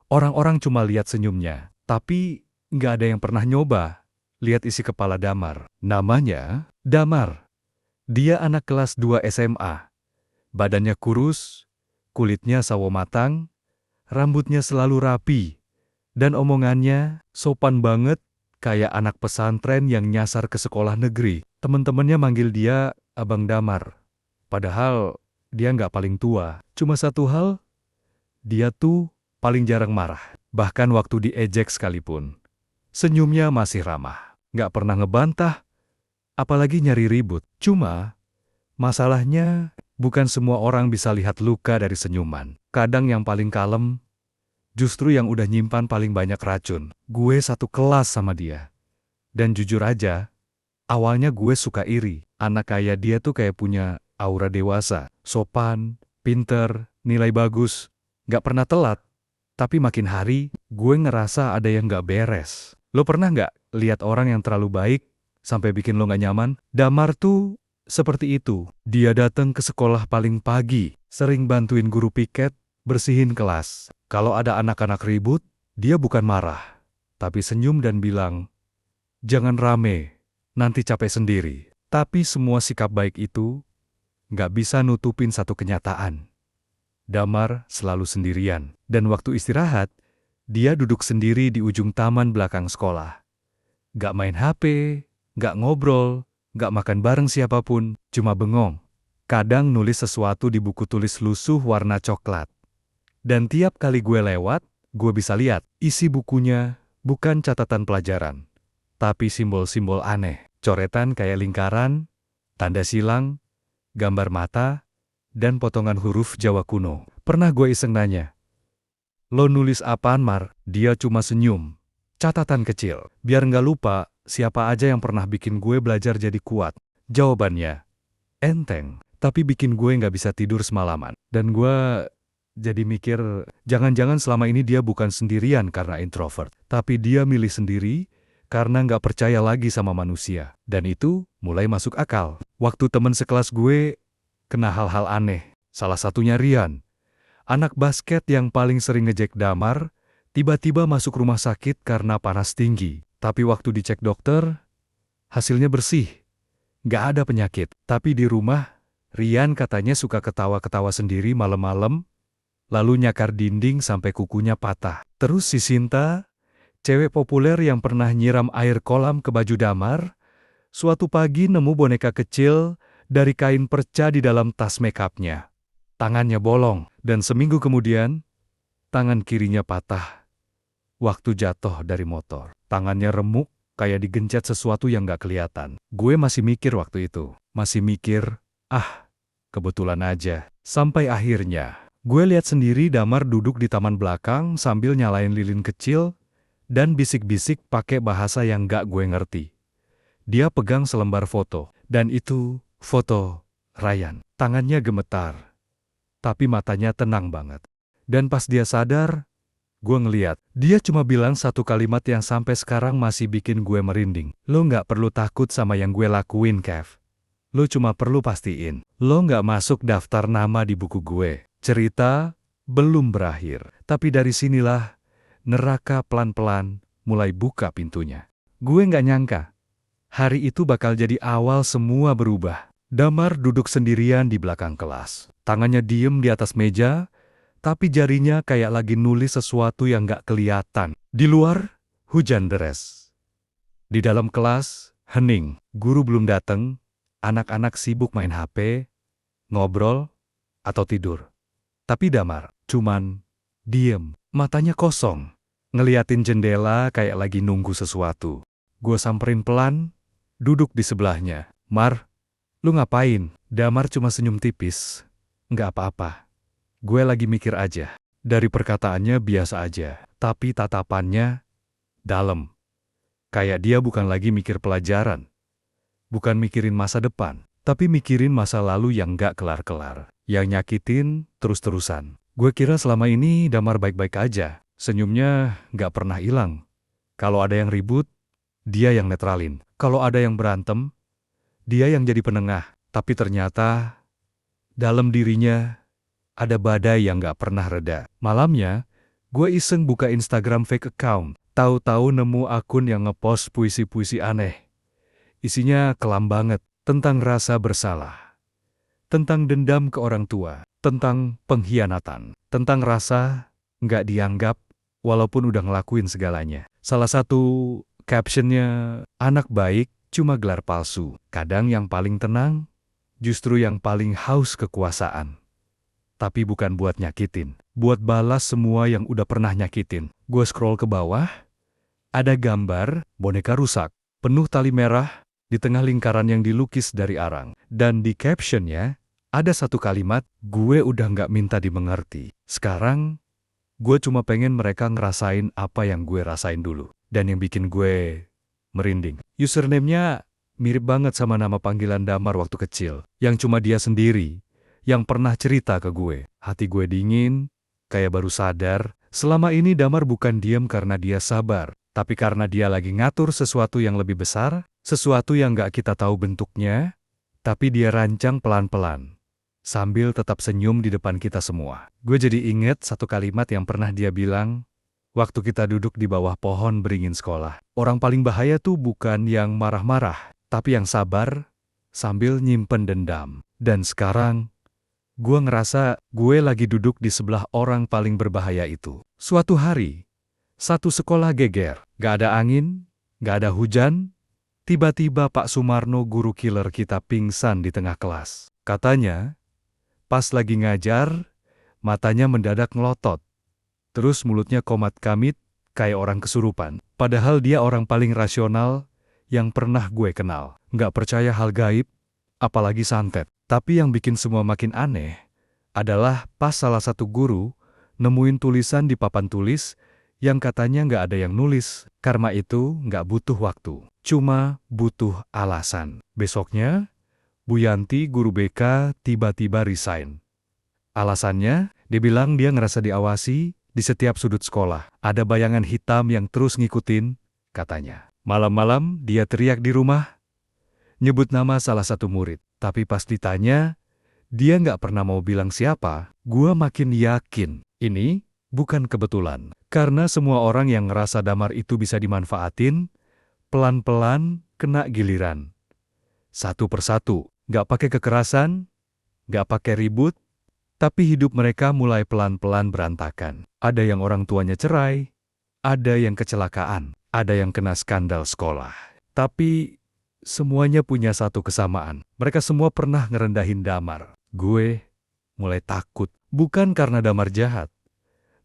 Orang-orang cuma lihat senyumnya, tapi nggak ada yang pernah nyoba lihat isi kepala Damar. Namanya Damar. Dia anak kelas 2 SMA. Badannya kurus, kulitnya sawo matang, rambutnya selalu rapi, dan omongannya sopan banget, kayak anak pesantren yang nyasar ke sekolah negeri. Temen-temennya manggil dia Abang Damar. Padahal dia nggak paling tua. Cuma satu hal, dia tuh paling jarang marah. Bahkan waktu diejek sekalipun. Senyumnya masih ramah. Nggak pernah ngebantah, apalagi nyari ribut. Cuma, masalahnya bukan semua orang bisa lihat luka dari senyuman. Kadang yang paling kalem, justru yang udah nyimpan paling banyak racun. Gue satu kelas sama dia. Dan jujur aja, awalnya gue suka iri. Anak kayak dia tuh kayak punya aura dewasa. Sopan, pinter, nilai bagus. Nggak pernah telat. Tapi makin hari, gue ngerasa ada yang nggak beres. Lo pernah nggak lihat orang yang terlalu baik sampai bikin lo nggak nyaman? Damar tuh seperti itu. Dia datang ke sekolah paling pagi, sering bantuin guru piket, bersihin kelas. Kalau ada anak-anak ribut, dia bukan marah, tapi senyum dan bilang, "Jangan rame, nanti capek sendiri." Tapi semua sikap baik itu nggak bisa nutupin satu kenyataan. Damar selalu sendirian, dan waktu istirahat, dia duduk sendiri di ujung taman belakang sekolah. Gak main HP, gak ngobrol, gak makan bareng siapapun, cuma bengong. Kadang nulis sesuatu di buku tulis lusuh warna coklat. Dan tiap kali gue lewat, gue bisa lihat isi bukunya bukan catatan pelajaran, tapi simbol-simbol aneh. Coretan kayak lingkaran, tanda silang, gambar mata, dan potongan huruf Jawa kuno. Pernah gue iseng nanya, "Lo nulis apaan, Mar?" Dia cuma senyum. Catatan kecil, biar nggak lupa siapa aja yang pernah bikin gue belajar jadi kuat. Jawabannya, enteng, tapi bikin gue nggak bisa tidur semalaman. Dan gue jadi mikir, jangan-jangan selama ini dia bukan sendirian karena introvert, tapi dia milih sendiri karena nggak percaya lagi sama manusia. Dan itu mulai masuk akal. Waktu temen sekelas gue kena hal-hal aneh. Salah satunya Rian, anak basket yang paling sering ngejek Damar, tiba-tiba masuk rumah sakit karena panas tinggi. Tapi waktu dicek dokter, hasilnya bersih. Nggak ada penyakit. Tapi di rumah, Rian katanya suka ketawa-ketawa sendiri malam-malam, lalu nyakar dinding sampai kukunya patah. Terus si Sinta, cewek populer yang pernah nyiram air kolam ke baju Damar, suatu pagi nemu boneka kecil dari kain perca di dalam tas makeupnya. Tangannya bolong, dan seminggu kemudian, tangan kirinya patah waktu jatuh dari motor. Tangannya remuk, kayak digencet sesuatu yang gak kelihatan. Gue masih mikir waktu itu. Masih mikir, kebetulan aja. Sampai akhirnya, gue lihat sendiri Damar duduk di taman belakang sambil nyalain lilin kecil dan bisik-bisik pakai bahasa yang gak gue ngerti. Dia pegang selembar foto, dan itu foto Ryan. Tangannya gemetar, tapi matanya tenang banget. Dan pas dia sadar, gue ngeliat, dia cuma bilang satu kalimat yang sampai sekarang masih bikin gue merinding. "Lo nggak perlu takut sama yang gue lakuin, Kev. Lo cuma perlu pastiin, lo nggak masuk daftar nama di buku gue." Cerita belum berakhir, tapi dari sinilah neraka pelan-pelan mulai buka pintunya. Gue nggak nyangka, hari itu bakal jadi awal semua berubah. Damar duduk sendirian di belakang kelas. Tangannya diem di atas meja, tapi jarinya kayak lagi nulis sesuatu yang gak kelihatan. Di luar, hujan deras. Di dalam kelas, hening. Guru belum datang, anak-anak sibuk main HP, ngobrol, atau tidur. Tapi Damar cuman diem, matanya kosong, ngeliatin jendela kayak lagi nunggu sesuatu. Gue samperin pelan, duduk di sebelahnya. "Mar, lu ngapain?" Damar cuma senyum tipis. "Nggak apa-apa. Gue lagi mikir aja." Dari perkataannya biasa aja, tapi tatapannya dalam. Kayak dia bukan lagi mikir pelajaran. Bukan mikirin masa depan, tapi mikirin masa lalu yang nggak kelar-kelar. Yang nyakitin terus-terusan. Gue kira selama ini Damar baik-baik aja. Senyumnya nggak pernah hilang. Kalau ada yang ribut, dia yang netralin. Kalau ada yang berantem, dia yang jadi penengah. Tapi ternyata, dalam dirinya, ada badai yang gak pernah reda. Malamnya, Gue iseng buka Instagram fake account. Tahu-tahu nemu akun yang ngepost puisi-puisi aneh. Isinya kelam banget. Tentang rasa bersalah. Tentang dendam ke orang tua. Tentang pengkhianatan. Tentang rasa nggak dianggap walaupun udah ngelakuin segalanya. Salah satu captionnya, anak baik cuma gelar palsu. Kadang yang paling tenang, justru yang paling haus kekuasaan. Tapi bukan buat nyakitin. Buat balas semua yang udah pernah nyakitin. Gue scroll ke bawah, ada gambar boneka rusak, penuh tali merah, di tengah lingkaran yang dilukis dari arang. Dan di captionnya, ada satu kalimat, gue udah nggak minta dimengerti. Sekarang, gue cuma pengen mereka ngerasain apa yang gue rasain dulu. Dan yang bikin gue merinding. Username-nya mirip banget sama nama panggilan Damar waktu kecil. Yang cuma dia sendiri, yang pernah cerita ke gue. Hati gue dingin, kayak baru sadar, selama ini Damar bukan diam karena dia sabar. Tapi karena dia lagi ngatur sesuatu yang lebih besar, sesuatu yang gak kita tahu bentuknya, tapi dia rancang pelan-pelan. Sambil tetap senyum di depan kita semua. Gue jadi inget satu kalimat yang pernah dia bilang, waktu kita duduk di bawah pohon beringin sekolah. Orang paling bahaya tuh bukan yang marah-marah, tapi yang sabar, sambil nyimpen dendam. Dan sekarang, gue ngerasa gue lagi duduk di sebelah orang paling berbahaya itu. Suatu hari, satu sekolah geger, gak ada angin, gak ada hujan, tiba-tiba Pak Sumarno guru killer kita pingsan di tengah kelas. Katanya, pas lagi ngajar, matanya mendadak ngelotot. Terus mulutnya komat-kamit, kayak orang kesurupan. Padahal dia orang paling rasional yang pernah gue kenal. Gak percaya hal gaib, apalagi santet. Tapi yang bikin semua makin aneh adalah pas salah satu guru nemuin tulisan di papan tulis yang katanya nggak ada yang nulis. Karma itu nggak butuh waktu, cuma butuh alasan. Besoknya, Bu Yanti, guru BK, tiba-tiba resign. Alasannya, dia bilang dia ngerasa diawasi di setiap sudut sekolah. Ada bayangan hitam yang terus ngikutin, katanya. Malam-malam dia teriak di rumah, nyebut nama salah satu murid. Tapi pas ditanya, dia nggak pernah mau bilang siapa. Gua makin yakin, ini bukan kebetulan. Karena semua orang yang ngerasa Damar itu bisa dimanfaatin, pelan-pelan kena giliran. Satu persatu, nggak pakai kekerasan, nggak pakai ribut, tapi hidup mereka mulai pelan-pelan berantakan. Ada yang orang tuanya cerai, ada yang kecelakaan, ada yang kena skandal sekolah. Tapi semuanya punya satu kesamaan. Mereka semua pernah ngerendahin Damar. Gue mulai takut, bukan karena Damar jahat,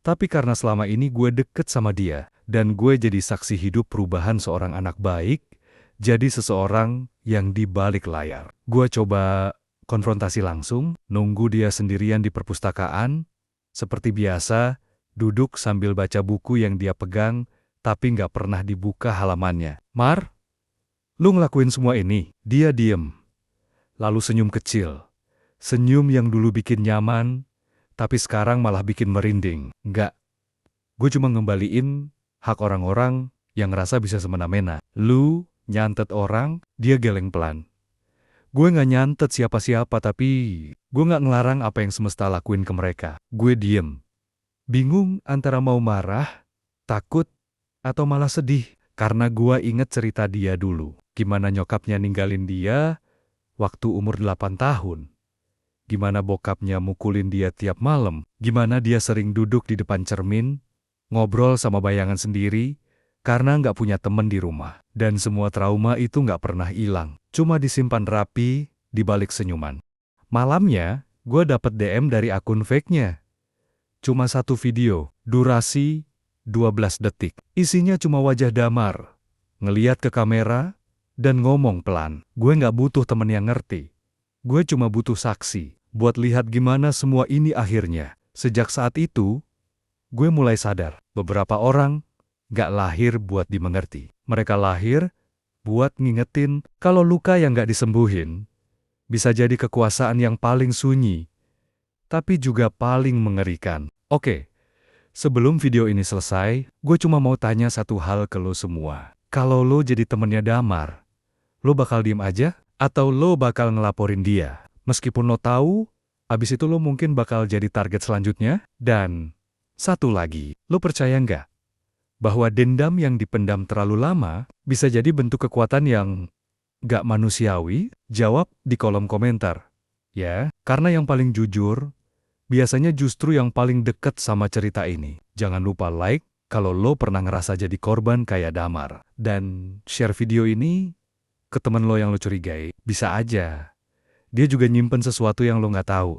tapi karena selama ini gue deket sama dia, dan gue jadi saksi hidup perubahan seorang anak baik, jadi seseorang yang di balik layar. Gue coba konfrontasi langsung, nunggu dia sendirian di perpustakaan, seperti biasa, duduk sambil baca buku yang dia pegang, tapi nggak pernah dibuka halamannya. Mar, lu ngelakuin semua ini? Dia diem, lalu senyum kecil. Senyum yang dulu bikin nyaman, tapi sekarang malah bikin merinding. Enggak, gue cuma ngembaliin hak orang-orang yang ngerasa bisa semena-mena. Lu nyantet orang, dia geleng pelan. Gue nggak nyantet siapa-siapa, tapi gue nggak ngelarang apa yang semesta lakuin ke mereka. Gue diem, bingung antara mau marah, takut, atau malah sedih. Karena gue inget cerita dia dulu. Gimana nyokapnya ninggalin dia waktu umur 8 tahun. Gimana bokapnya mukulin dia tiap malam. Gimana dia sering duduk di depan cermin, ngobrol sama bayangan sendiri, karena nggak punya temen di rumah. Dan semua trauma itu nggak pernah hilang. Cuma disimpan rapi di balik senyuman. Malamnya, gue dapet DM dari akun fake-nya. Cuma satu video, durasi 12 detik. Isinya cuma wajah Damar, ngeliat ke kamera, dan ngomong pelan. Gue nggak butuh temen yang ngerti. Gue cuma butuh saksi, buat lihat gimana semua ini akhirnya. Sejak saat itu, gue mulai sadar, beberapa orang nggak lahir buat dimengerti. Mereka lahir buat ngingetin kalau luka yang nggak disembuhin bisa jadi kekuasaan yang paling sunyi, tapi juga paling mengerikan. Oke, sebelum video ini selesai, gue cuma mau tanya satu hal ke lo semua. Kalau lo jadi temennya Damar, lo bakal diem aja? Atau lo bakal ngelaporin dia? Meskipun lo tahu, abis itu lo mungkin bakal jadi target selanjutnya? Dan Satu lagi, lo percaya nggak bahwa dendam yang dipendam terlalu lama bisa jadi bentuk kekuatan yang nggak manusiawi? Jawab di kolom komentar. Ya, karena yang paling jujur, biasanya justru yang paling dekat sama cerita ini. Jangan lupa like kalau lo pernah ngerasa jadi korban kayak Damar. Dan share video ini ke temen lo yang lo curigai. Bisa aja dia juga nyimpen sesuatu yang lo nggak tahu.